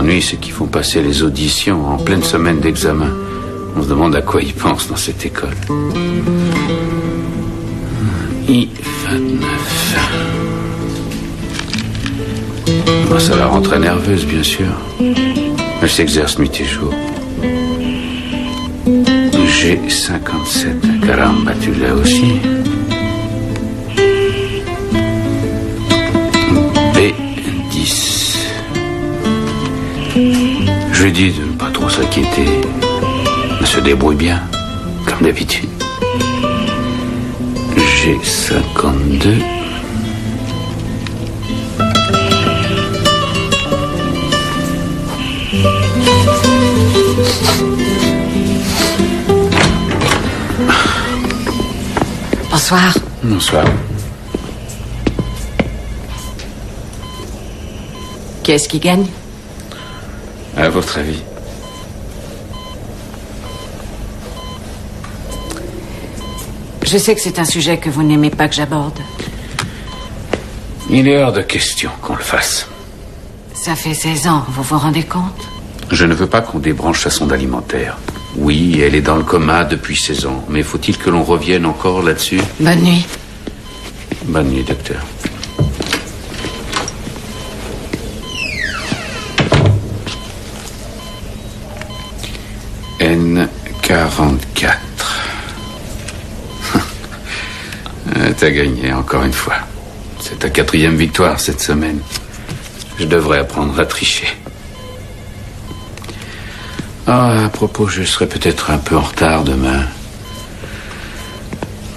m'ennuie, c'est qu'ils font passer les auditions en pleine semaine d'examen. On se demande à quoi ils pensent dans cette école. I-29. Bon, ça la rend très nerveuse, bien sûr. Elle s'exerce nuit et jour. G57. Caramba, tu l'as aussi. B10. Je lui dis de ne pas trop s'inquiéter. Elle se débrouille bien, comme d'habitude. G52. Bonsoir. Bonsoir. Qui est-ce qui gagne? À votre avis? Je sais que c'est un sujet que vous n'aimez pas que j'aborde. Il est hors de question qu'on le fasse. Ça fait 16 ans, vous vous rendez compte? Je ne veux pas qu'on débranche sa sonde alimentaire. Oui, elle est dans le coma depuis 16 ans. Mais faut-il que l'on revienne encore là-dessus? Bonne nuit. Bonne nuit, docteur. N44. T'as gagné encore une fois. C'est ta 4e victoire cette semaine. Je devrais apprendre à tricher. Ah, à propos, je serai peut-être un peu en retard demain.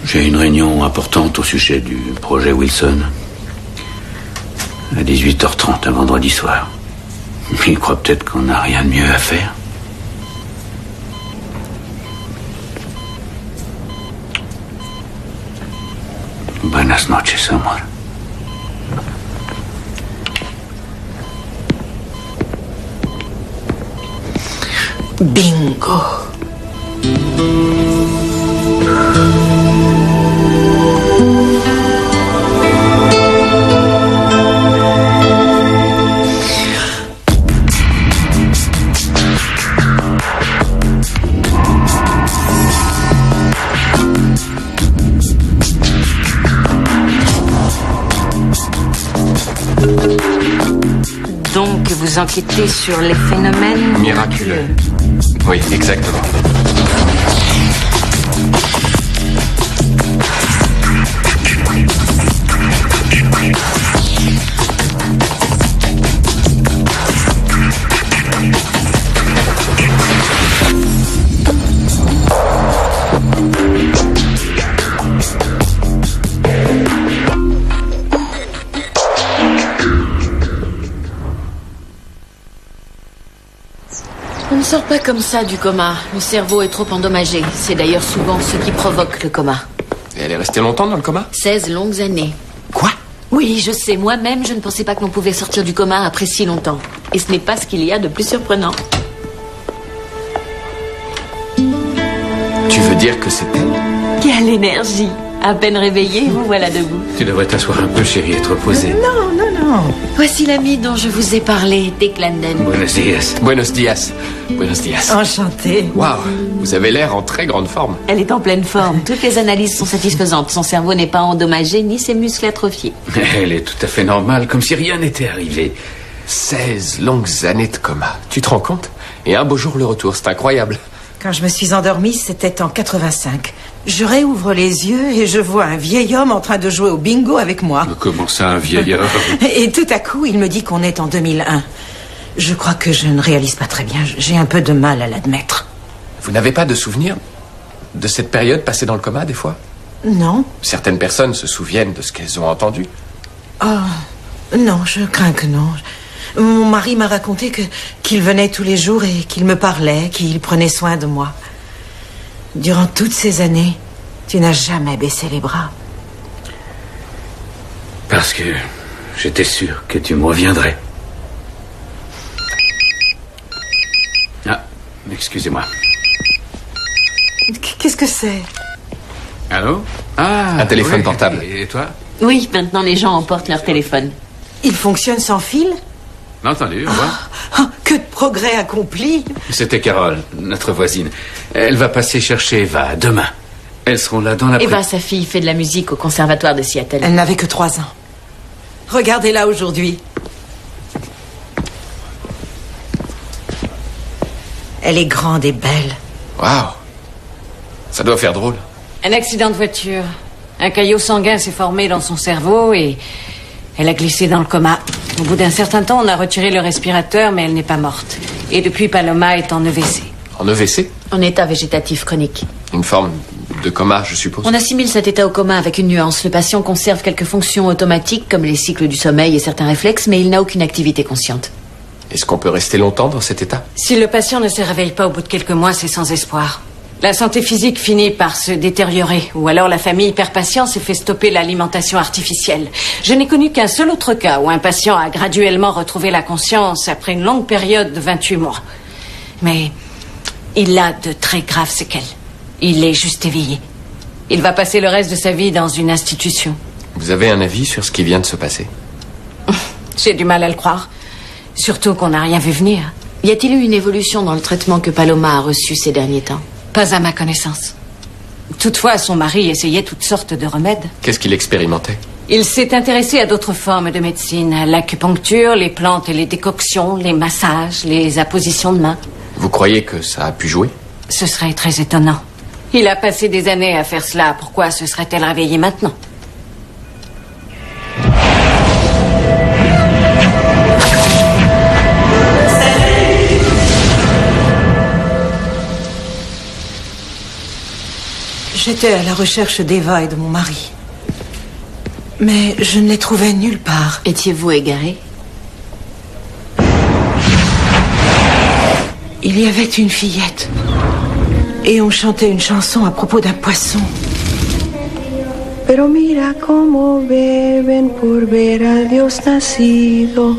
J'ai une réunion importante au sujet du projet Wilson. À 18h30, un vendredi soir. Il croit peut-être qu'on n'a rien de mieux à faire. Buenas noches, amor. Bingo. Donc, vous enquêtez sur les phénomènes miraculeux. Oui, exactement. On ne sort pas comme ça du coma. Le cerveau est trop endommagé. C'est d'ailleurs souvent ce qui provoque le coma. Et elle est restée longtemps dans le coma? 16 longues années. Quoi? Oui, je sais. Moi-même, je ne pensais pas que l'on pouvait sortir du coma après si longtemps. Et ce n'est pas ce qu'il y a de plus surprenant. Tu veux dire que c'est elle? Quelle énergie! À peine réveillée, vous voilà debout. Tu devrais t'asseoir un peu, chérie, et te reposer. Non. Voici l'amie dont je vous ai parlé, Declanden. Buenos dias. Buenos dias. Buenos dias. Enchantée. Waouh, vous avez l'air en très grande forme. Elle est en pleine forme. Toutes les analyses sont satisfaisantes. Son cerveau n'est pas endommagé, ni ses muscles atrophiés. Elle est tout à fait normale, comme si rien n'était arrivé. 16 longues années de coma. Tu te rends compte? Et un beau jour, le retour. C'est incroyable. Quand je me suis endormie, c'était en 85. Je réouvre les yeux et je vois un vieil homme en train de jouer au bingo avec moi. Comment ça, un vieil homme? Et tout à coup, il me dit qu'on est en 2001. Je crois que je ne réalise pas très bien. J'ai un peu de mal à l'admettre. Vous n'avez pas de souvenir de cette période passée dans le coma, des fois? Non. Certaines personnes se souviennent de ce qu'elles ont entendu. Oh, non, je crains que non. Mon mari m'a raconté qu'il venait tous les jours et qu'il me parlait, qu'il prenait soin de moi. Durant toutes ces années, tu n'as jamais baissé les bras. Parce que j'étais sûr que tu me reviendrais. Ah, excusez-moi. Qu'est-ce que c'est? Allô? Ah, un téléphone oui. portable. Et toi? Oui, maintenant les gens emportent leur téléphone. Il fonctionne sans fil? Entendu, au revoir. Oh, que progrès accompli. C'était Carole, notre voisine. Elle va passer chercher Eva demain. Elles seront là dans l'après-midi. Eva, sa fille, fait de la musique au conservatoire de Seattle. Elle n'avait que 3 ans. Regardez-la aujourd'hui. Elle est grande et belle. Waouh. Ça doit faire drôle. Un accident de voiture. Un caillot sanguin s'est formé dans son cerveau et elle a glissé dans le coma. Au bout d'un certain temps, on a retiré le respirateur, mais elle n'est pas morte. Et depuis, Paloma est en EVC. En EVC? En état végétatif chronique. Une forme de coma, je suppose. On assimile cet état au coma avec une nuance. Le patient conserve quelques fonctions automatiques, comme les cycles du sommeil et certains réflexes, mais il n'a aucune activité consciente. Est-ce qu'on peut rester longtemps dans cet état? Si le patient ne se réveille pas au bout de quelques mois, c'est sans espoir. La santé physique finit par se détériorer, ou alors la famille perd patience et fait stopper l'alimentation artificielle. Je n'ai connu qu'un seul autre cas où un patient a graduellement retrouvé la conscience après une longue période de 28 mois. Mais il a de très graves séquelles. Il est juste éveillé. Il va passer le reste de sa vie dans une institution. Vous avez un avis sur ce qui vient de se passer? J'ai du mal à le croire. Surtout qu'on n'a rien vu venir. Y a-t-il eu une évolution dans le traitement que Paloma a reçu ces derniers temps? Pas à ma connaissance. Toutefois, son mari essayait toutes sortes de remèdes. Qu'est-ce qu'il expérimentait? Il s'est intéressé à d'autres formes de médecine. L'acupuncture, les plantes et les décoctions, les massages, les appositions de mains. Vous croyez que ça a pu jouer? Ce serait très étonnant. Il a passé des années à faire cela. Pourquoi se serait-elle réveillée maintenant? J'étais à la recherche d'Eva et de mon mari. Mais je ne les trouvais nulle part. Étiez-vous égaré? Il y avait une fillette. Et on chantait une chanson à propos d'un poisson. Pero mira cómo beben por ver a Dios nacido.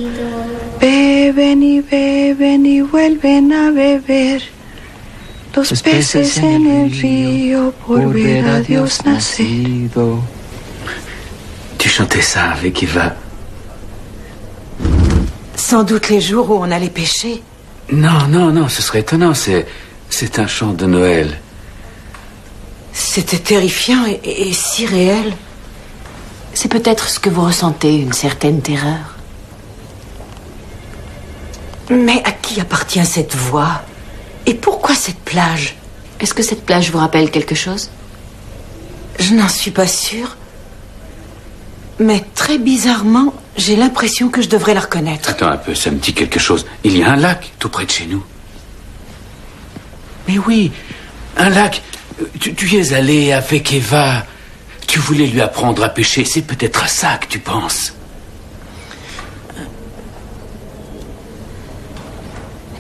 Beben y vuelven a beber. Los peces en el río por ver a Dios nacer. Tu chantais ça avec Eva? Sans doute les jours où on allait pêcher. Non, ce serait étonnant. C'est un chant de Noël. C'était terrifiant et si réel. C'est peut-être ce que vous ressentez, une certaine terreur. Mais à qui appartient cette voix? Et pourquoi cette plage? Est-ce que cette plage vous rappelle quelque chose? Je n'en suis pas sûre. Mais très bizarrement, j'ai l'impression que je devrais la reconnaître. Attends un peu, ça me dit quelque chose. Il y a un lac tout près de chez nous. Mais oui, un lac. Tu y es allé avec Eva. Tu voulais lui apprendre à pêcher. C'est peut-être à ça que tu penses.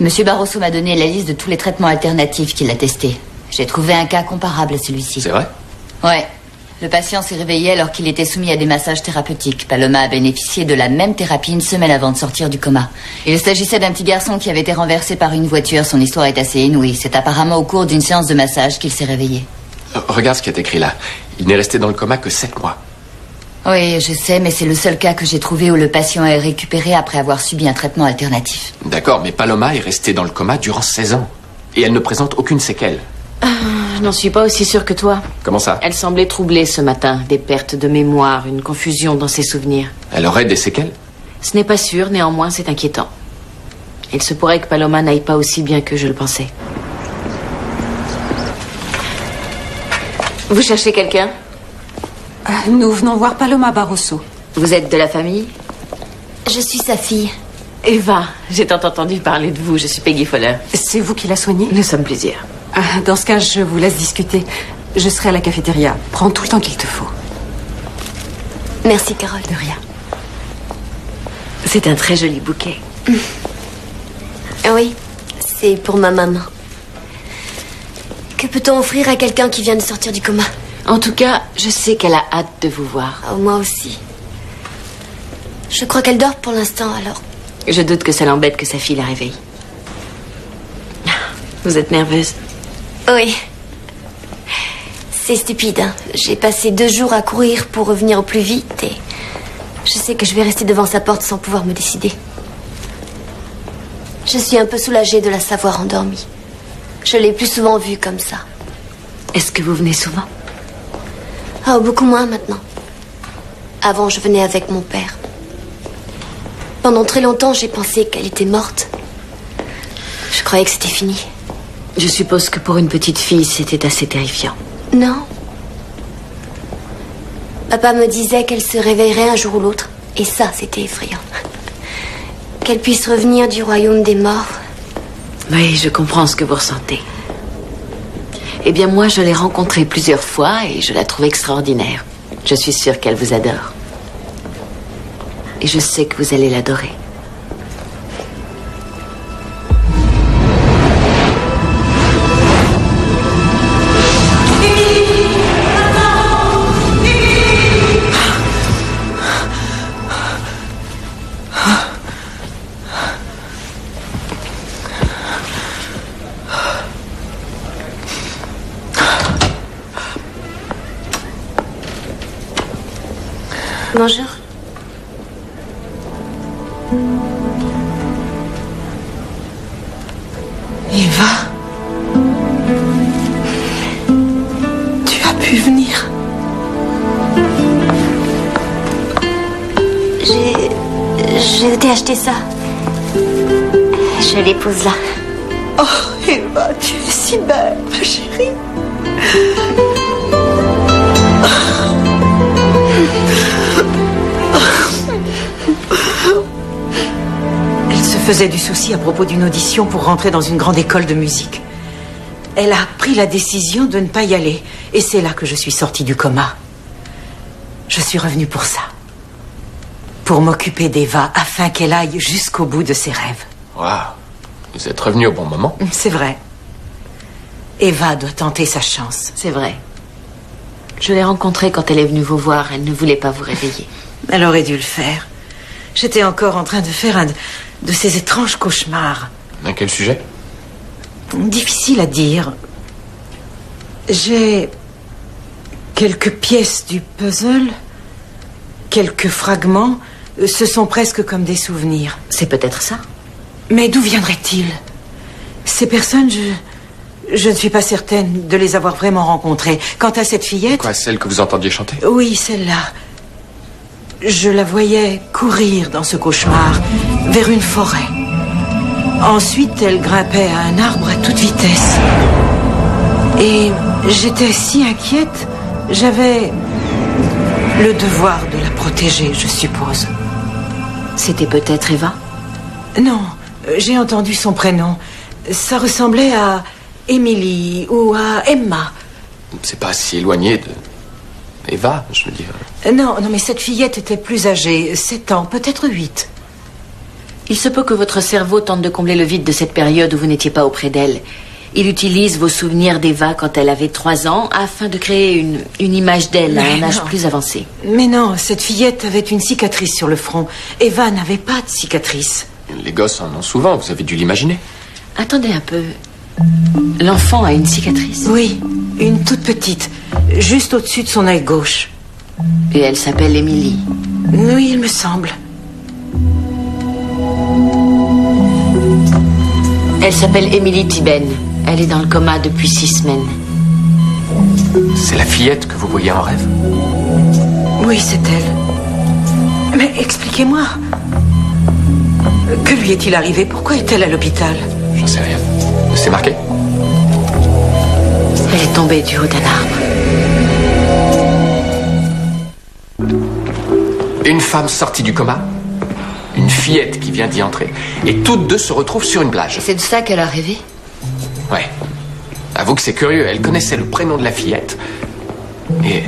Monsieur Barroso m'a donné la liste de tous les traitements alternatifs qu'il a testés. J'ai trouvé un cas comparable à celui-ci. C'est vrai? Ouais. Le patient s'est réveillé alors qu'il était soumis à des massages thérapeutiques. Paloma a bénéficié de la même thérapie une semaine avant de sortir du coma. Il s'agissait d'un petit garçon qui avait été renversé par une voiture. Son histoire est assez inouïe. C'est apparemment au cours d'une séance de massage qu'il s'est réveillé. Regarde ce qui est écrit là. Il n'est resté dans le coma que 7 mois. Oui, je sais, mais c'est le seul cas que j'ai trouvé où le patient est récupéré après avoir subi un traitement alternatif. D'accord, mais Paloma est restée dans le coma durant 16 ans. Et elle ne présente aucune séquelle. Je n'en suis pas aussi sûre que toi. Comment ça? Elle semblait troublée ce matin. Des pertes de mémoire, une confusion dans ses souvenirs. Elle aurait des séquelles? Ce n'est pas sûr, néanmoins c'est inquiétant. Il se pourrait que Paloma n'aille pas aussi bien que je le pensais. Vous cherchez quelqu'un? Nous venons voir Paloma Barroso. Vous êtes de la famille? Je suis sa fille. Eva, j'ai tant entendu parler de vous. Je suis Peggy Fowler. C'est vous qui la soignez? Nous sommes plusieurs. Dans ce cas, je vous laisse discuter. Je serai à la cafétéria. Prends tout le temps qu'il te faut. Merci, Carole. De rien. C'est un très joli bouquet. Oui, c'est pour ma maman. Que peut-on offrir à quelqu'un qui vient de sortir du coma? En tout cas, je sais qu'elle a hâte de vous voir. Oh, moi aussi. Je crois qu'elle dort pour l'instant, alors. Je doute que ça l'embête que sa fille la réveille. Vous êtes nerveuse? Oui. C'est stupide, hein. J'ai passé 2 jours à courir pour revenir au plus vite et je sais que je vais rester devant sa porte sans pouvoir me décider. Je suis un peu soulagée de la savoir endormie. Je l'ai plus souvent vue comme ça. Est-ce que vous venez souvent? Oh, beaucoup moins maintenant. Avant, je venais avec mon père. Pendant très longtemps, j'ai pensé qu'elle était morte. Je croyais que c'était fini. Je suppose que pour une petite fille, c'était assez terrifiant. Non. Papa me disait qu'elle se réveillerait un jour ou l'autre. Et ça, c'était effrayant. Qu'elle puisse revenir du royaume des morts. Oui, je comprends ce que vous ressentez. Eh bien, moi, je l'ai rencontrée plusieurs fois et je la trouve extraordinaire. Je suis sûre qu'elle vous adore. Et je sais que vous allez l'adorer. Bonjour. Eva, tu as pu venir. J'ai été acheter ça. Je l'épouse là. Oh, Eva, tu es si belle, ma chérie. Elle se faisait du souci à propos d'une audition pour rentrer dans une grande école de musique. Elle a pris la décision de ne pas y aller. Et c'est là que je suis sortie du coma. Je suis revenue pour ça. Pour m'occuper d'Eva afin qu'elle aille jusqu'au bout de ses rêves. Waouh, vous êtes revenu au bon moment. C'est vrai. Eva doit tenter sa chance. C'est vrai. Je l'ai rencontrée quand elle est venue vous voir. Elle ne voulait pas vous réveiller. Elle aurait dû le faire. J'étais encore en train de faire un de ces étranges cauchemars. À quel sujet? Difficile à dire. J'ai quelques pièces du puzzle, quelques fragments. Ce sont presque comme des souvenirs. C'est peut-être ça. Mais d'où viendraient-ils? Ces personnes, je ne suis pas certaine de les avoir vraiment rencontrées. Quant à cette fillette... Quoi, celle que vous entendiez chanter? Oui, celle-là. Je la voyais courir dans ce cauchemar vers une forêt. Ensuite, elle grimpait à un arbre à toute vitesse. Et j'étais si inquiète, j'avais le devoir de la protéger, je suppose. C'était peut-être Eva? Non, j'ai entendu son prénom. Ça ressemblait à Emily ou à Emma. C'est pas si éloigné de... Eva, je veux dire. Non, mais cette fillette était plus âgée, 7 ans, peut-être 8. Il se peut que votre cerveau tente de combler le vide de cette période où vous n'étiez pas auprès d'elle. Il utilise vos souvenirs d'Eva quand elle avait 3 ans afin de créer une image d'elle à un âge plus avancé. Mais non, cette fillette avait une cicatrice sur le front. Eva n'avait pas de cicatrice. Les gosses en ont souvent, vous avez dû l'imaginer. Attendez un peu. L'enfant a une cicatrice? Oui, une toute petite, juste au-dessus de son œil gauche. Et elle s'appelle Emily? Oui, il me semble. Elle s'appelle Emily Tiben. Elle est dans le coma depuis 6 semaines. C'est la fillette que vous voyez en rêve? Oui, c'est elle. Mais expliquez-moi. Que lui est-il arrivé? Pourquoi est-elle à l'hôpital? J'en sais rien. C'est marqué? Elle est tombée du haut d'un arbre. Une femme sortie du coma, une fillette qui vient d'y entrer, et toutes deux se retrouvent sur une plage. C'est de ça qu'elle a rêvé? Ouais. Avoue que c'est curieux, elle connaissait le prénom de la fillette, et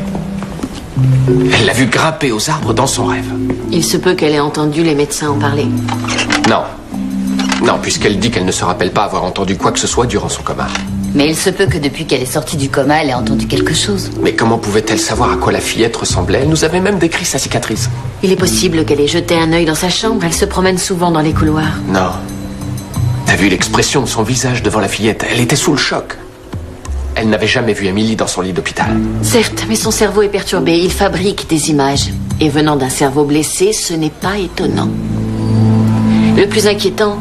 elle l'a vue grimper aux arbres dans son rêve. Il se peut qu'elle ait entendu les médecins en parler. Non. Non, puisqu'elle dit qu'elle ne se rappelle pas avoir entendu quoi que ce soit durant son coma. Mais il se peut que depuis qu'elle est sortie du coma, elle ait entendu quelque chose. Mais comment pouvait-elle savoir à quoi la fillette ressemblait? Elle nous avait même décrit sa cicatrice. Il est possible qu'elle ait jeté un œil dans sa chambre. Elle se promène souvent dans les couloirs. Non. T'as vu l'expression de son visage devant la fillette? Elle était sous le choc. Elle n'avait jamais vu Emily dans son lit d'hôpital. Certes, mais son cerveau est perturbé. Il fabrique des images. Et venant d'un cerveau blessé, ce n'est pas étonnant. Le plus inquiétant,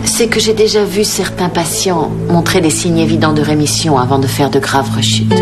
c'est que j'ai déjà vu certains patients montrer des signes évidents de rémission avant de faire de graves rechutes.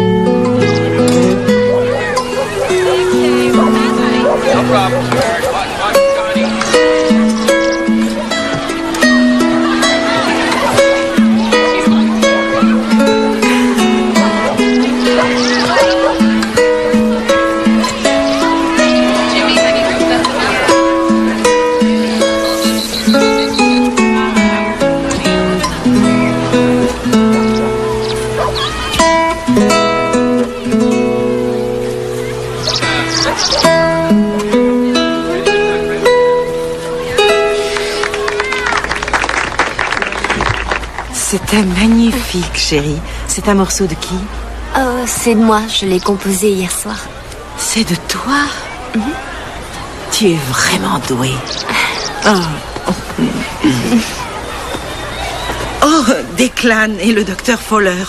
C'était magnifique, chérie. C'est un morceau de qui? Oh, c'est de moi. Je l'ai composé hier soir. C'est de toi? Tu es vraiment douée. Oh, Declan et le docteur Fowler.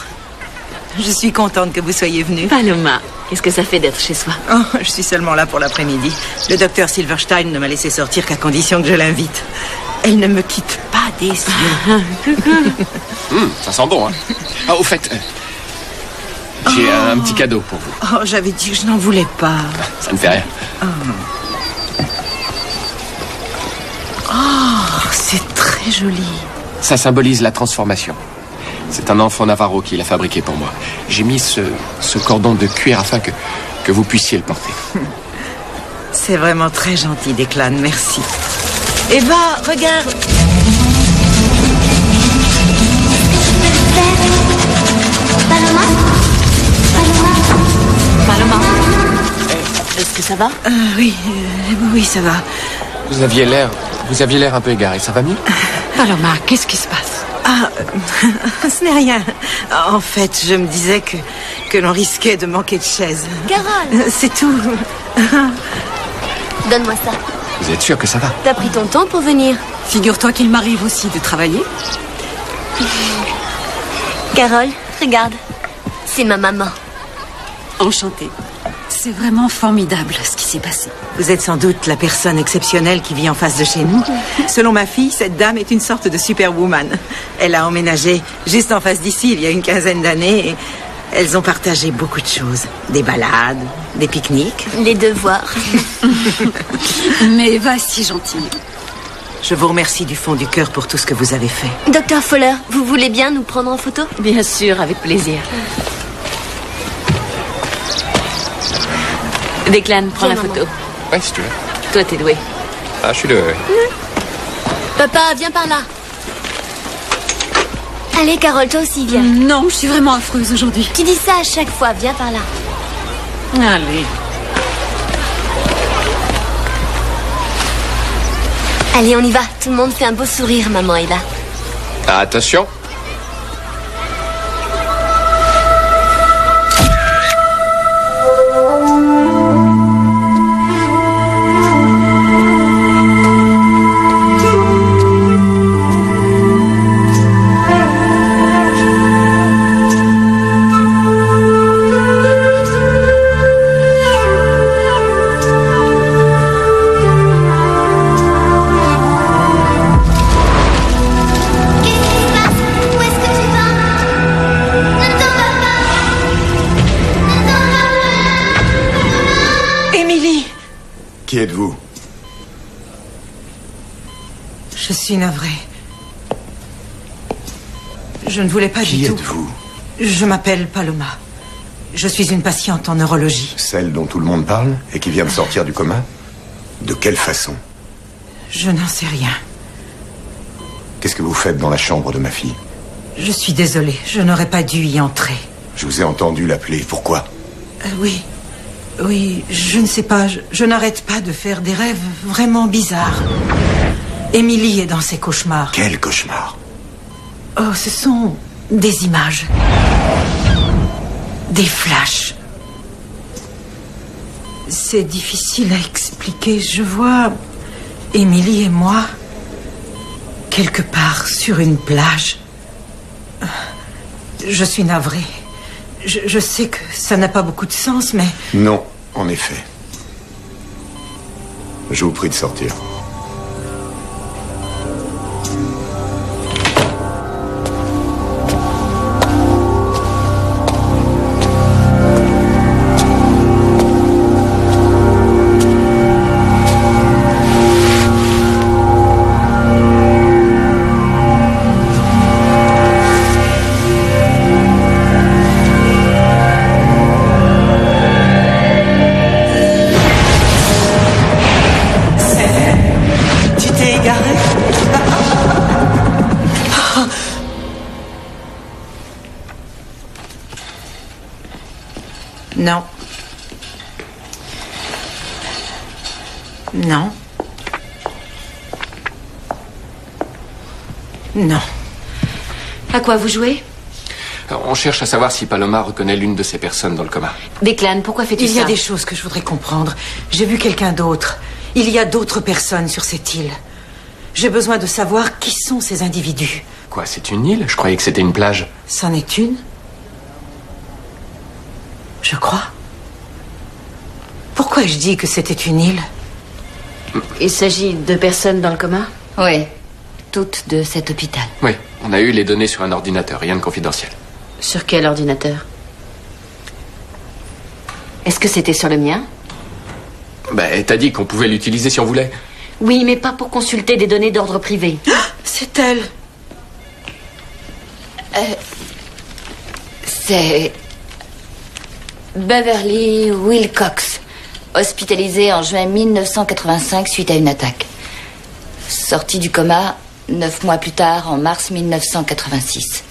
Je suis contente que vous soyez venus. Paloma, qu'est-ce que ça fait d'être chez soi? Oh, je suis seulement là pour l'après-midi. Le docteur Silverstein ne m'a laissé sortir qu'à condition que je l'invite. Elle ne me quitte pas des yeux. Ça sent bon, hein. Ah, au fait, j'ai un petit cadeau pour vous. Oh, j'avais dit que je n'en voulais pas. Ça ne fait rien. Oh, c'est très joli. Ça symbolise la transformation. C'est un enfant navarro qui l'a fabriqué pour moi. J'ai mis ce cordon de cuir afin que vous puissiez le porter. C'est vraiment très gentil, Declan, merci. Eva, regarde. Paloma? Paloma, est-ce que ça va? Oui, ça va. Vous aviez l'air un peu égaré. Ça va mieux? Paloma, qu'est-ce qui se passe? Ce n'est rien. En fait, je me disais que l'on risquait de manquer de chaises. Carole! C'est tout. Donne-moi ça. Vous êtes sûr que ça va? T'as pris ton temps pour venir. Figure-toi qu'il m'arrive aussi de travailler. Carole, regarde. C'est ma maman. Enchantée. C'est vraiment formidable ce qui s'est passé. Vous êtes sans doute la personne exceptionnelle qui vit en face de chez nous. Selon ma fille, cette dame est une sorte de superwoman. Elle a emménagé juste en face d'ici il y a une quinzaine d'années et elles ont partagé beaucoup de choses. Des balades, des pique-niques. Les devoirs. Mais Eva est si gentille. Je vous remercie du fond du cœur pour tout ce que vous avez fait. Docteur Fowler, vous voulez bien nous prendre en photo? Bien sûr, avec plaisir. Declan, prends la photo. Ouais, si tu veux. Toi, t'es doué. Ah, je suis le... Papa, viens par là. Allez, Carole, toi aussi, viens. Non, je suis vraiment affreuse aujourd'hui. Tu dis ça à chaque fois, viens par là. Allez. Allez, on y va. Tout le monde fait un beau sourire, maman est là. Attention. Qui êtes-vous? Je suis navrée. Je ne voulais pas Qui du tout. êtes-vous? Je m'appelle Paloma. Je suis une patiente en neurologie. Celle dont tout le monde parle et qui vient de sortir du coma? De quelle façon? Je n'en sais rien. Qu'est-ce que vous faites dans la chambre de ma fille? Je suis désolée, je n'aurais pas dû y entrer. Je vous ai entendu l'appeler. Pourquoi? Oui, je ne sais pas. Je n'arrête pas de faire des rêves vraiment bizarres. Émilie est dans ses cauchemars. Quel cauchemar? Oh, ce sont des images. Des flashs. C'est difficile à expliquer. Je vois Émilie et moi quelque part sur une plage. Je suis navrée. Je sais que ça n'a pas beaucoup de sens, mais... Non, en effet. Je vous prie de sortir. Non. Non. Non. À quoi vous jouez? On cherche à savoir si Paloma reconnaît l'une de ces personnes dans le coma. Declan, pourquoi fais-tu ça? Il y a des choses que je voudrais comprendre. J'ai vu quelqu'un d'autre. Il y a d'autres personnes sur cette île. J'ai besoin de savoir qui sont ces individus. Quoi, c'est une île? Je croyais que c'était une plage. C'en est une? Je crois. Pourquoi ai-je dit que c'était une île? Il s'agit de personnes dans le coma? Oui, toutes de cet hôpital. Oui, on a eu les données sur un ordinateur, rien de confidentiel. Sur quel ordinateur? Est-ce que c'était sur le mien? T'as dit qu'on pouvait l'utiliser si on voulait. Oui, mais pas pour consulter des données d'ordre privé. C'est elle. C'est Beverly Wilcox, hospitalisée en juin 1985 suite à une attaque. Sortie du coma 9 mois plus tard, en mars 1986.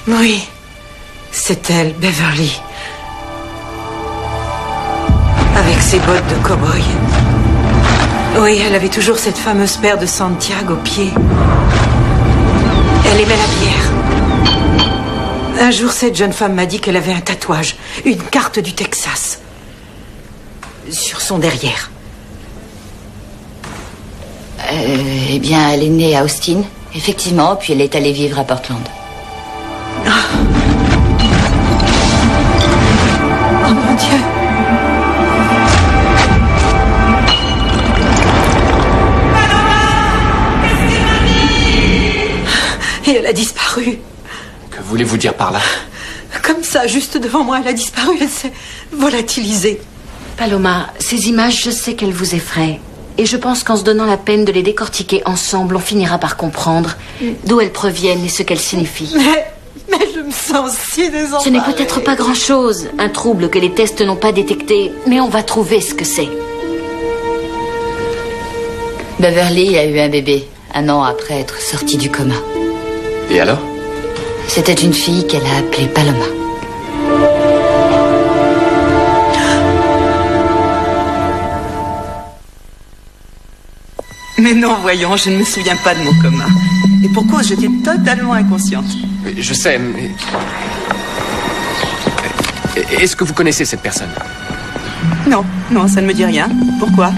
Oui, c'est elle, Beverly. Avec ses bottes de cow-boy. Oui, elle avait toujours cette fameuse paire de Santiago aux pieds. Elle aimait la bière. Un jour, cette jeune femme m'a dit qu'elle avait un tatouage, une carte du Texas, sur son derrière. Eh bien, elle est née à Austin, effectivement, puis elle est allée vivre à Portland. Oh mon Dieu! Et elle a disparu. Que voulez-vous dire par là? Comme ça, juste devant moi, elle a disparu. Elle s'est volatilisée. Paloma, ces images, je sais qu'elles vous effraient. Et je pense qu'en se donnant la peine de les décortiquer ensemble, on finira par comprendre d'où elles proviennent et ce qu'elles signifient. Mais je me sens si désemparée. Ce n'est peut-être pas grand-chose, un trouble que les tests n'ont pas détecté, mais on va trouver ce que c'est. Beverly a eu un bébé, 1 an après être sortie du coma. Et alors? C'était une fille qu'elle a appelée Paloma. Mais non, voyons, je ne me souviens pas de mon coma. Et pour cause, j'étais totalement inconsciente. Je sais, mais... Est-ce que vous connaissez cette personne? Non, non, ça ne me dit rien. Pourquoi?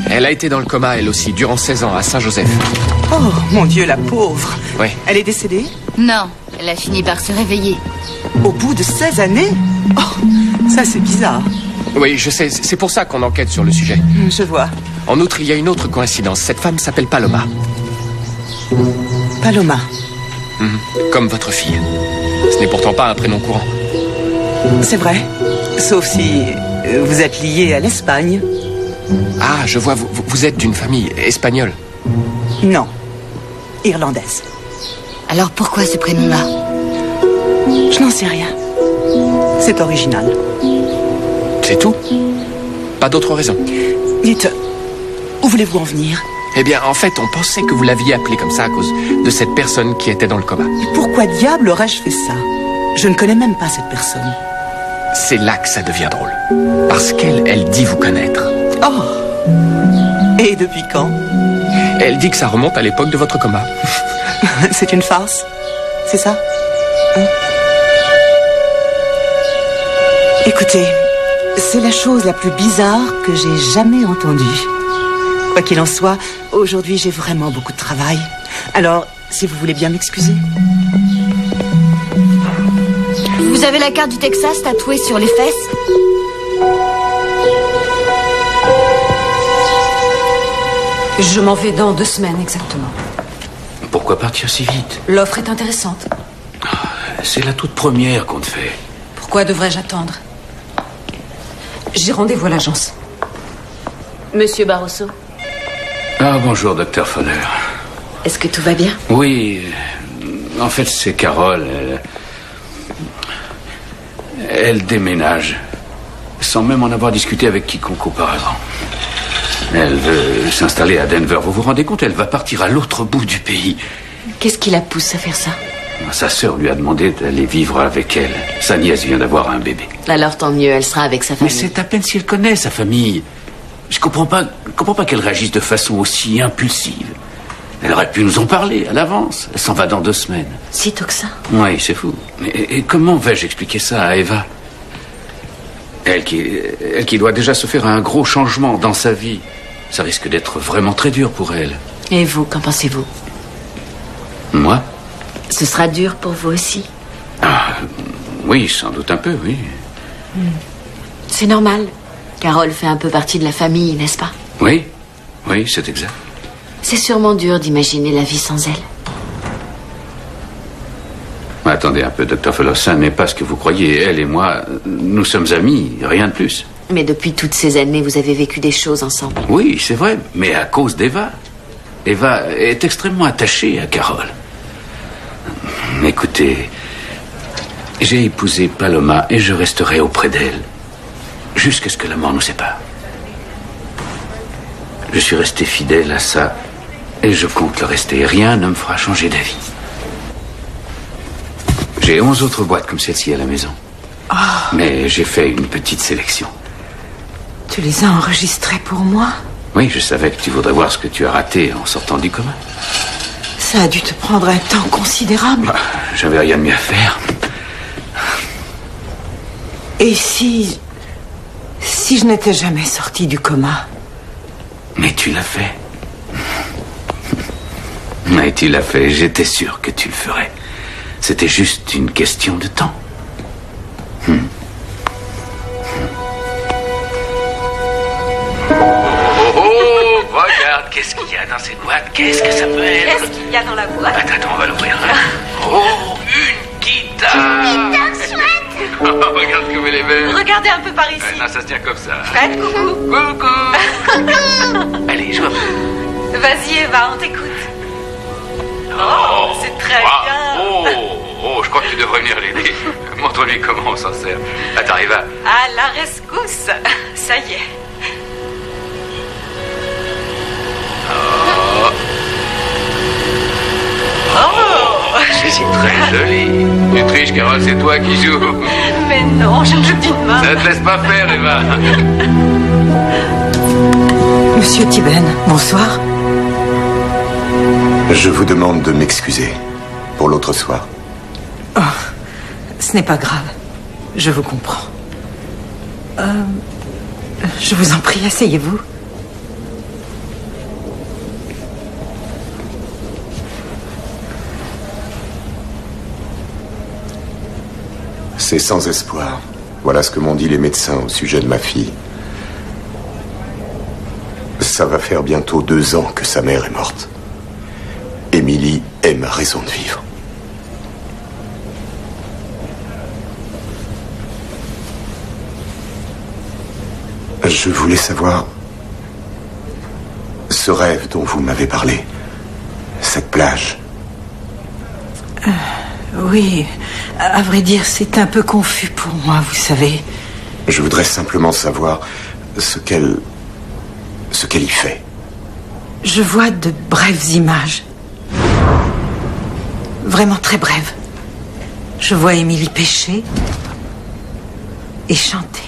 Elle a été dans le coma, elle aussi, durant 16 ans, à Saint-Joseph. Oh, mon Dieu, la pauvre. Oui. Elle est décédée? Non, elle a fini par se réveiller. Au bout de 16 années? Oh, ça c'est bizarre. Oui, je sais, c'est pour ça qu'on enquête sur le sujet. Je vois. En outre, il y a une autre coïncidence. Cette femme s'appelle Paloma. Paloma. Comme votre fille. Ce n'est pourtant pas un prénom courant. C'est vrai. Sauf si vous êtes lié à l'Espagne. Ah, je vois, vous êtes d'une famille espagnole. Non. Irlandaise. Alors pourquoi ce prénom-là? Je n'en sais rien. C'est original. C'est tout? Pas d'autre raison? Dites, où voulez-vous en venir? Eh bien, en fait, on pensait que vous l'aviez appelée comme ça à cause de cette personne qui était dans le coma. Et pourquoi diable aurais-je fait ça? Je ne connais même pas cette personne. C'est là que ça devient drôle. Parce qu'elle dit vous connaître. Oh! Et depuis quand? Elle dit que ça remonte à l'époque de votre coma. C'est une farce? C'est ça? Écoutez, c'est la chose la plus bizarre que j'ai jamais entendue. Quoi qu'il en soit, aujourd'hui j'ai vraiment beaucoup de travail. Alors, si vous voulez bien m'excuser. Vous avez la carte du Texas tatouée sur les fesses? Je m'en vais dans 2 semaines exactement. Pourquoi partir si vite? L'offre est intéressante. C'est la toute première qu'on te fait. Pourquoi devrais-je attendre? J'ai rendez-vous à l'agence. Monsieur Barroso, Ah, bonjour, docteur Fowler. est-ce que tout va bien? Oui, en fait, c'est Carole. Elle déménage, sans même en avoir discuté avec quiconque auparavant. Elle veut s'installer à Denver. Vous vous rendez compte? Elle va partir à l'autre bout du pays. Qu'est-ce qui la pousse à faire ça? Sa sœur lui a demandé d'aller vivre avec elle. Sa nièce vient d'avoir un bébé. Alors tant mieux, elle sera avec sa Mais famille. c'est à peine si elle connaît sa famille. Je comprends pas qu'elle réagisse de façon aussi impulsive. Elle aurait pu nous en parler à l'avance. Elle s'en va dans 2 semaines. Sitôt que ça. Oui, c'est fou. Et comment vais-je expliquer ça à Eva? Elle qui doit déjà se faire un gros changement dans sa vie. Ça risque d'être vraiment très dur pour elle. Et vous, qu'en pensez-vous? Moi? Ce sera dur pour vous aussi. Ah, oui, sans doute un peu, oui. C'est normal. Carole fait un peu partie de la famille, n'est-ce pas? Oui, oui, c'est exact. C'est sûrement dur d'imaginer la vie sans elle. Attendez un peu, Dr. Fellows, ça n'est pas ce que vous croyez. Elle et moi, nous sommes amis, rien de plus. Mais depuis toutes ces années, vous avez vécu des choses ensemble. Oui, c'est vrai, mais à cause d'Eva. Eva est extrêmement attachée à Carole. Écoutez, j'ai épousé Paloma et je resterai auprès d'elle jusqu'à ce que la mort nous sépare. Je suis resté fidèle à ça et je compte le rester. Rien ne me fera changer d'avis. J'ai 11 autres boîtes comme celle-ci à la maison. Oh. Mais j'ai fait une petite sélection. Tu les as enregistrés pour moi? Oui, je savais que tu voudrais voir ce que tu as raté en sortant du coma. Ça a dû te prendre un temps considérable. Bah, j'avais rien de mieux à faire. Et si je n'étais jamais sortie du coma? Mais tu l'as fait. Mais tu l'as fait, j'étais sûr que tu le ferais. C'était juste une question de temps. Oh, regarde, qu'est-ce qu'il y a dans cette boîte? Qu'est-ce que ça peut être? Qu'est-ce qu'il y a dans la boîte? Attends, on va l'ouvrir. Oh, une guitare! Une guitare chouette! Oh, regarde comme elle est belle. Regardez un peu par ici. Non, ça se tient comme ça. Fred, coucou. Coucou. Allez, joue un peu. Vas-y, Eva, on t'écoute. Oh, c'est très wow. bien. Oh, je crois que tu devrais venir l'aider. Montre-lui comment on s'en sert. Attends, Eva. À la rescousse. Ça y est. Oh, c'est très joli. Tu triches, Carole, c'est toi qui joues. Mais non, je ne joue d'une main. Ça te laisse pas faire, Eva. Monsieur Tiben, bonsoir. Je vous demande de m'excuser pour l'autre soir. Oh, ce n'est pas grave. Je vous comprends. Je vous en prie, asseyez-vous. C'est sans espoir. Voilà ce que m'ont dit les médecins au sujet de ma fille. Ça va faire bientôt 2 ans que sa mère est morte. Émilie est ma raison de vivre. Je voulais savoir ce rêve dont vous m'avez parlé, cette plage. Oui, à vrai dire, c'est un peu confus pour moi, vous savez. Je voudrais simplement savoir ce qu'elle y fait. Je vois de brèves images. Vraiment très brèves. Je vois Émilie pêcher et chanter.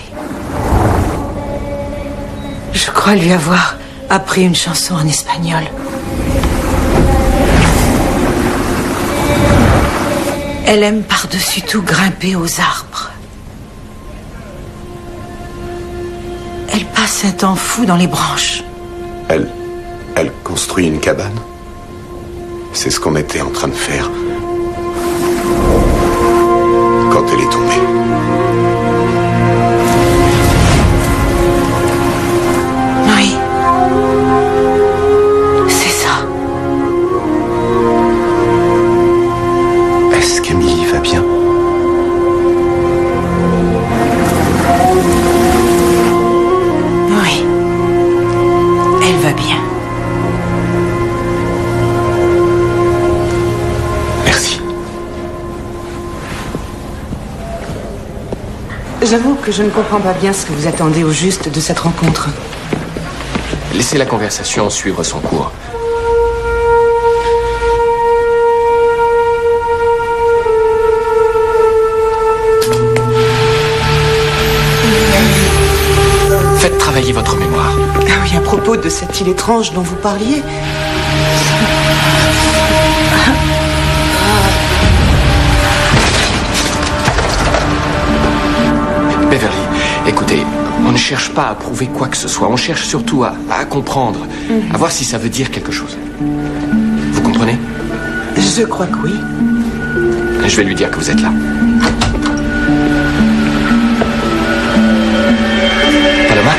Je crois lui avoir appris une chanson en espagnol. Elle aime par-dessus tout grimper aux arbres. Elle passe un temps fou dans les branches. Elle construit une cabane. C'est ce qu'on était en train de faire quand elle est tombée. Oui. C'est ça. Est-ce qu'Émilie va bien? Oui. Elle va bien. Merci. J'avoue que je ne comprends pas bien ce que vous attendez au juste de cette rencontre. Laissez la conversation suivre son cours. cette île étrange dont vous parliez. Beverly, écoutez, on ne cherche pas à prouver quoi que ce soit. On cherche surtout à comprendre, à voir si ça veut dire quelque chose. Vous comprenez? Je crois que oui. Je vais lui dire que vous êtes là. Paloma?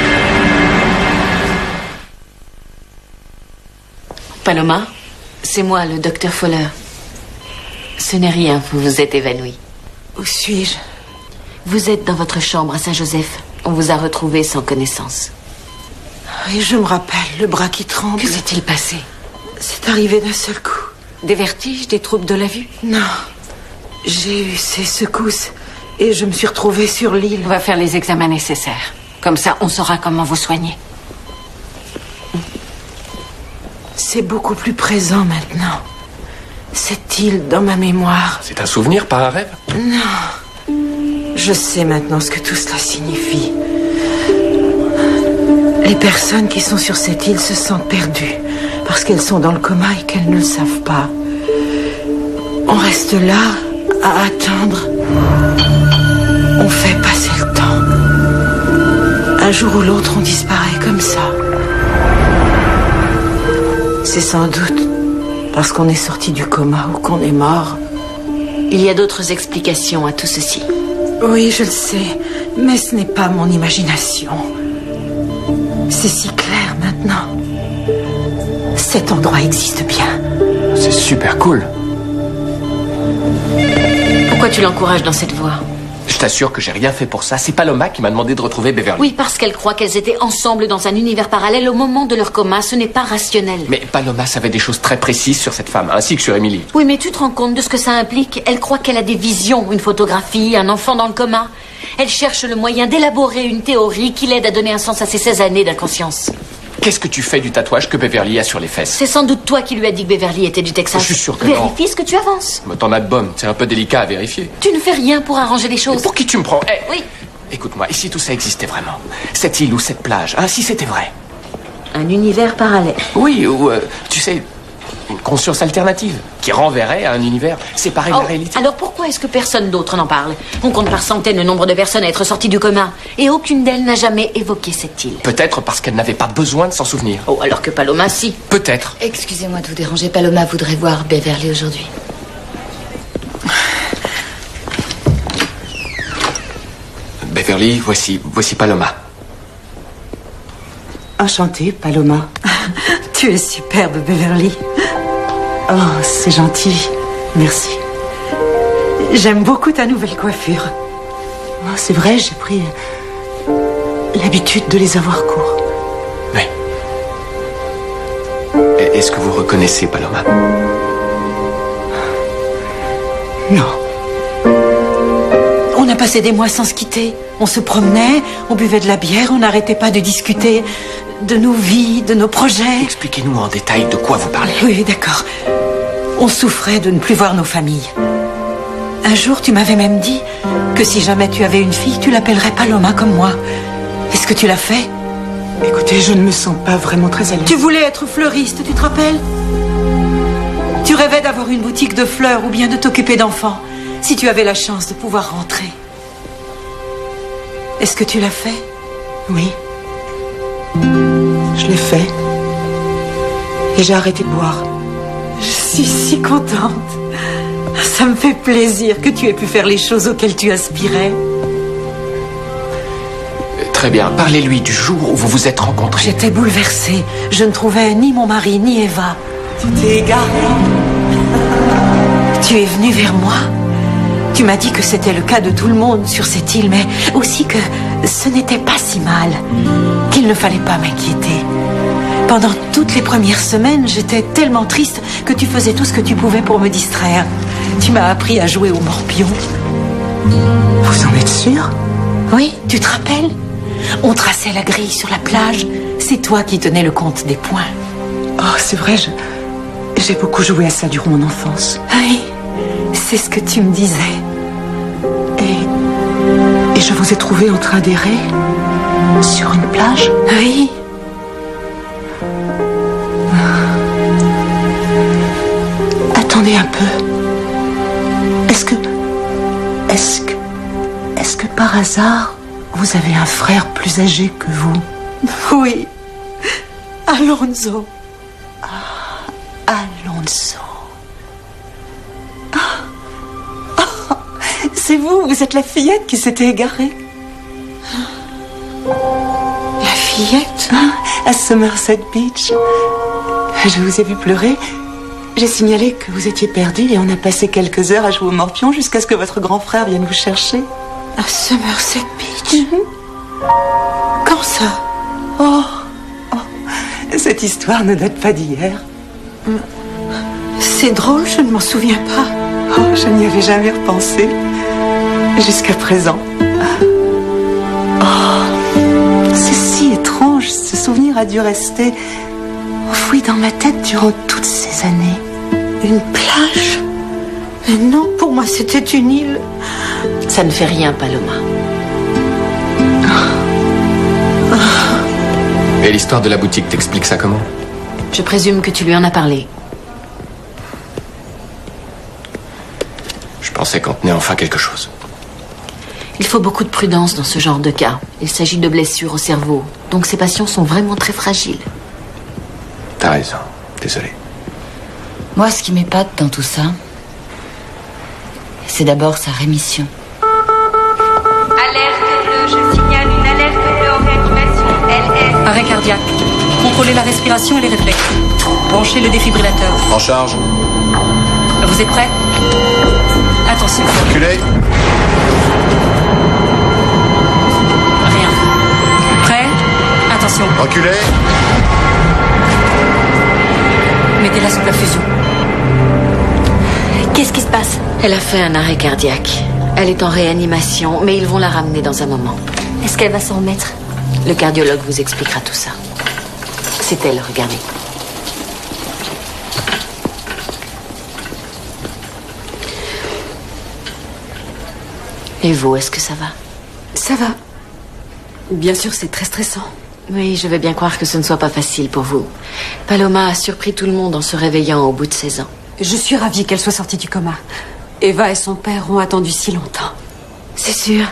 Paloma, c'est moi, le docteur Fowler. Ce n'est rien, vous vous êtes évanouie. Où suis-je? Vous êtes dans votre chambre à Saint-Joseph. On vous a retrouvé sans connaissance. Oui, je me rappelle, le bras qui tremble. Que s'est-il passé? C'est arrivé d'un seul coup. Des vertiges, des troubles de la vue? Non. J'ai eu ces secousses et je me suis retrouvée sur l'île. On va faire les examens nécessaires. Comme ça, on saura comment vous soigner. C'est beaucoup plus présent maintenant. Cette île dans ma mémoire. C'est un souvenir, pas un rêve? Non. Je sais maintenant ce que tout cela signifie. Les personnes qui sont sur cette île se sentent perdues parce qu'elles sont dans le coma et qu'elles ne le savent pas. On reste là à attendre. On fait passer le temps. Un jour ou l'autre, on disparaît comme ça. C'est sans doute parce qu'on est sorti du coma ou qu'on est mort. Il y a d'autres explications à tout ceci. Oui, je le sais, mais ce n'est pas mon imagination. C'est si clair maintenant. Cet endroit existe bien. C'est super cool. Pourquoi tu l'encourages dans cette voie? Je t'assure que j'ai rien fait pour ça. C'est Paloma qui m'a demandé de retrouver Beverly. Oui, parce qu'elle croit qu'elles étaient ensemble dans un univers parallèle au moment de leur coma. Ce n'est pas rationnel. Mais Paloma savait des choses très précises sur cette femme, ainsi que sur Emily. Oui, mais tu te rends compte de ce que ça implique? Elle croit qu'elle a des visions, une photographie, un enfant dans le coma. Elle cherche le moyen d'élaborer une théorie qui l'aide à donner un sens à ses 16 années d'inconscience. Qu'est-ce que tu fais du tatouage que Beverly a sur les fesses? C'est sans doute toi qui lui as dit que Beverly était du Texas. Je suis sûr que non. Vérifie ce que tu avances. Mais ton album, c'est un peu délicat à vérifier. Tu ne fais rien pour arranger les choses. Mais pour qui tu me prends? Oui. Écoute-moi, et si tout ça existait vraiment? Cette île ou cette plage, hein, si c'était vrai? Un univers parallèle. Oui, ou, tu sais, une conscience alternative qui renverrait à un univers séparé de la réalité. Alors pourquoi est-ce que personne d'autre n'en parle? On compte par centaines le nombre de personnes à être sorties du coma. Et aucune d'elles n'a jamais évoqué cette île. Peut-être parce qu'elle n'avait pas besoin de s'en souvenir. Oh, alors que Paloma, si. Peut-être. Excusez-moi de vous déranger, Paloma voudrait voir Beverly aujourd'hui. Beverly, voici Paloma. Enchantée, Paloma. Tu es superbe, Beverly. Oh, c'est gentil. Merci. J'aime beaucoup ta nouvelle coiffure. Oh, c'est vrai, j'ai pris l'habitude de les avoir courts. Oui. Est-ce que vous reconnaissez Paloma? Non. On a passé des mois sans se quitter. On se promenait, on buvait de la bière, on n'arrêtait pas de discuter de nos vies, de nos projets. Expliquez-nous en détail de quoi vous parlez. Oui, d'accord. On souffrait de ne plus voir nos familles. Un jour, tu m'avais même dit que si jamais tu avais une fille, tu l'appellerais Paloma comme moi. Est-ce que tu l'as fait? Écoutez, je ne me sens pas vraiment très à l'aise. Tu voulais être fleuriste, tu te rappelles? Tu rêvais d'avoir une boutique de fleurs ou bien de t'occuper d'enfants, si tu avais la chance de pouvoir rentrer. Est-ce que tu l'as fait? Oui. Je l'ai fait. Et j'ai arrêté de boire. Je suis si contente. Ça me fait plaisir que tu aies pu faire les choses auxquelles tu aspirais. Très bien. Parlez-lui du jour où vous vous êtes rencontrés. J'étais bouleversée. Je ne trouvais ni mon mari, ni Eva. Tu t'es égarée. Tu es venu vers moi. Tu m'as dit que c'était le cas de tout le monde sur cette île, mais aussi que ce n'était pas si mal, qu'il ne fallait pas m'inquiéter. Pendant toutes les premières semaines, j'étais tellement triste que tu faisais tout ce que tu pouvais pour me distraire. Tu m'as appris à jouer au morpion. Vous en êtes sûre? Oui, tu te rappelles? On traçait la grille sur la plage. C'est toi qui tenais le compte des points. Oh, c'est vrai, j'ai beaucoup joué à ça durant mon enfance. Oui, c'est ce que tu me disais. Et je vous ai trouvé en train d'errer sur une plage? Oui. Attendez un peu. Est-ce que par hasard, vous avez un frère plus âgé que vous? Oui. Alonso. Alonso. C'est vous êtes la fillette qui s'était égarée. La fillette? À Somerset Beach. Je vous ai vu pleurer. J'ai signalé que vous étiez perdue et on a passé quelques heures à jouer au morpion jusqu'à ce que votre grand frère vienne vous chercher. À Somerset Beach? Quand ça? Oh, cette histoire ne date pas d'hier. C'est drôle, je ne m'en souviens pas. Oh, je n'y avais jamais repensé. Jusqu'à présent. Oh, c'est si étrange. Ce souvenir a dû rester enfoui dans ma tête durant toutes ces années. Une plage? Mais non, pour moi c'était une île. Ça ne fait rien, Paloma. Et l'histoire de la boutique, t'expliques ça comment? Je présume que tu lui en as parlé. Je pensais qu'on tenait enfin quelque chose. Il faut beaucoup de prudence dans ce genre de cas. Il s'agit de blessures au cerveau. Donc ces patients sont vraiment très fragiles. T'as raison. Désolé. Moi, ce qui m'épate dans tout ça, c'est d'abord sa rémission. Alerte bleue, je signale une alerte bleue en réanimation. LS. Arrêt cardiaque. Contrôlez la respiration et les réflexes. Branchez le défibrillateur. En charge. Vous êtes prêts? Attention. Reculez. Rien. Prêt? Attention. Reculez. Mettez-la sous perfusion. Qu'est-ce qui se passe? Elle a fait un arrêt cardiaque. Elle est en réanimation, mais ils vont la ramener dans un moment. Est-ce qu'elle va s'en remettre? Le cardiologue vous expliquera tout ça. C'est elle, regardez. Et vous, est-ce que ça va? Ça va. Bien sûr, c'est très stressant. Oui, je veux bien croire que ce ne soit pas facile pour vous. Paloma a surpris tout le monde en se réveillant au bout de 16 ans. Je suis ravie qu'elle soit sortie du coma. Eva et son père ont attendu si longtemps. C'est sûr.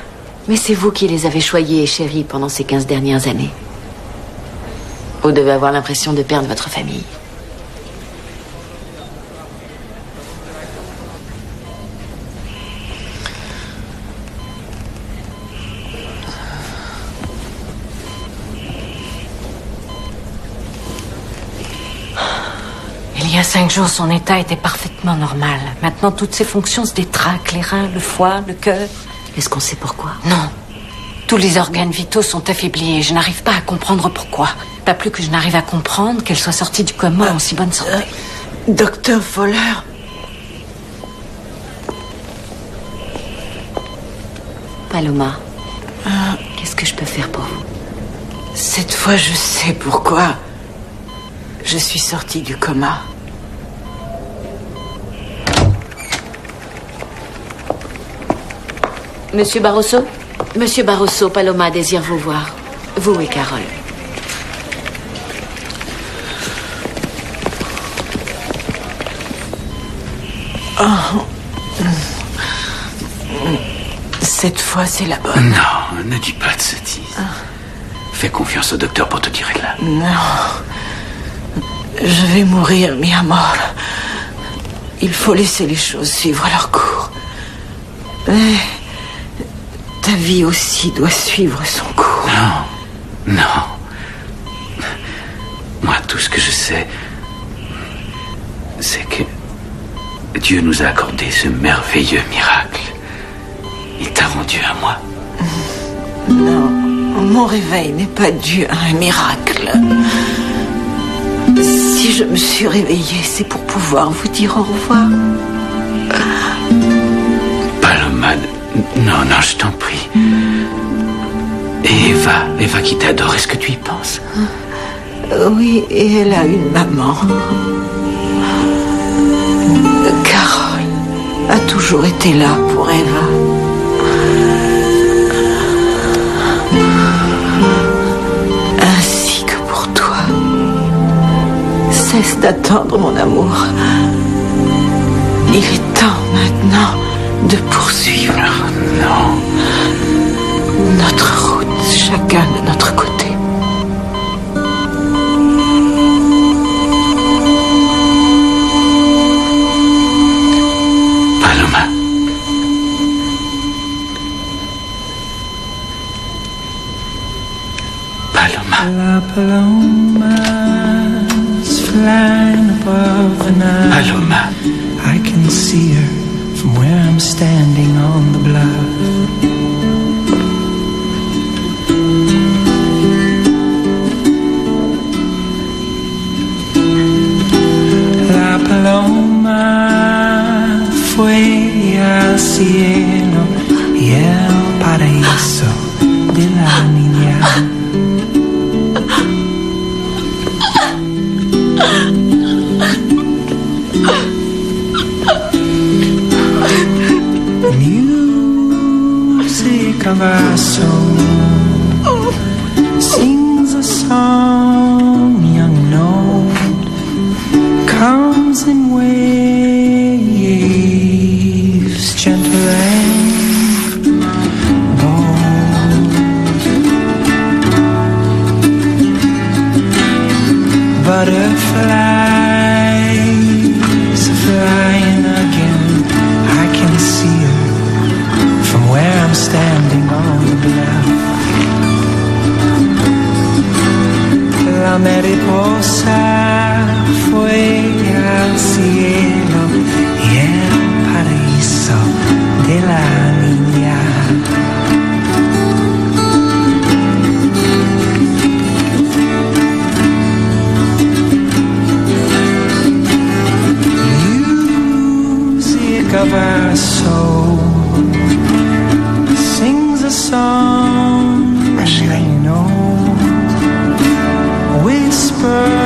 Mais c'est vous qui les avez choyés et chéris pendant ces 15 dernières années. Vous devez avoir l'impression de perdre votre famille. Il y a 5 jours, son état était parfaitement normal. Maintenant, toutes ses fonctions se détraquent. Les reins, le foie, le cœur. Est-ce qu'on sait pourquoi? Non. Tous les organes vitaux sont affaiblis et je n'arrive pas à comprendre pourquoi. Pas plus que je n'arrive à comprendre qu'elle soit sortie du coma en si bonne santé. Docteur Fowler. Paloma, qu'est-ce que je peux faire pour vous? Cette fois, je sais pourquoi je suis sortie du coma. Monsieur Barroso? Monsieur Barroso, Paloma désire vous voir. Vous et Carole. Cette fois, c'est la bonne. Non, ne dis pas de sottises. Fais confiance au docteur pour te tirer de là. Non. Je vais mourir, mi amor. Il faut laisser les choses suivre leur cours. Mais ta vie aussi doit suivre son cours. Non, non. Moi, tout ce que je sais, c'est que Dieu nous a accordé ce merveilleux miracle. Il t'a rendu à moi. Non, mon réveil n'est pas dû à un miracle. Si je me suis réveillée, c'est pour pouvoir vous dire au revoir. Paloma, non, non, je t'en prie. Et Eva qui t'adore, est-ce que tu y penses? Oui, et elle a une maman. Carole a toujours été là pour Eva. Ainsi que pour toi. Cesse d'attendre mon amour. Il est temps maintenant de poursuivre notre route, chacun de notre côté. Paloma. La paloma's flying above the night. Paloma. I can see her from where I'm standing on the bluff. La paloma fue al cielo y el paraíso de la niña. Music of our soul sings a song young and old, comes in waves gentle and bold. Butterflies are flying again. I can see her from where I'm standing on the bluff. La mariposa fue al cielo y el paraíso de la niña. Music of our soul sings a song, you know, whisper